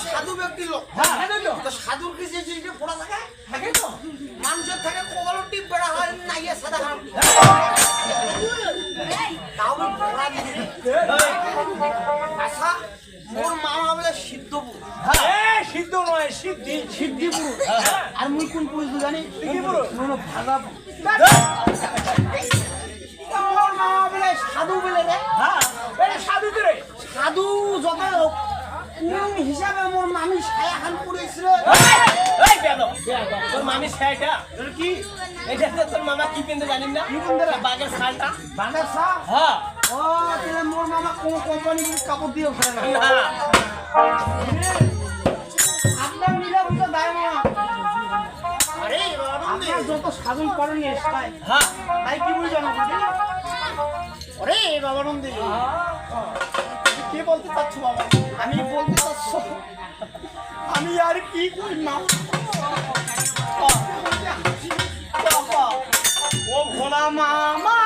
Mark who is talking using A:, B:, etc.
A: সাধু ব্যক্তির লোক সাধুর কি যে জিনিসটা ফোড়া থাকে থাকে তো মানুষের থাকে কপাল টিপ বেড়া হয় না ইয়ে সাদা খারাপ আচ্ছা মোর মামা বলে সিদ্ধপুর
B: সিদ্ধ নয় সিদ্ধি
A: সিদ্ধিপুর আর মুই কোন পুরুষ জানি ভাগা মোর মামা বলে সাধু বলে রে
B: সাধু রে
A: সাধু যত কোন হিসাবে মোর মামি ছায়া খান পড়েছিল
B: তোর মামি ছায়াটা তোর কি এটা তোর মামা কি পেন্দে জানিস না
A: কি পেন্দে
B: বাগের শালটা
A: বাগের শাল
B: হ্যাঁ
A: ও তাহলে মোর মামা কোন কোম্পানির কাপড় দিয়ে ফেলে না আপনার মিলা বুঝো দায় মামা আরে আপনার যত সাধুই করেন এসটাই
B: হ্যাঁ
A: তাই কি বুঝো না আরে বাবানন্দী কে বলতে চাচ্ছ বাবা আমি বলতে চাচ্ছ আমি আর কি করি না ও ভোলা মামা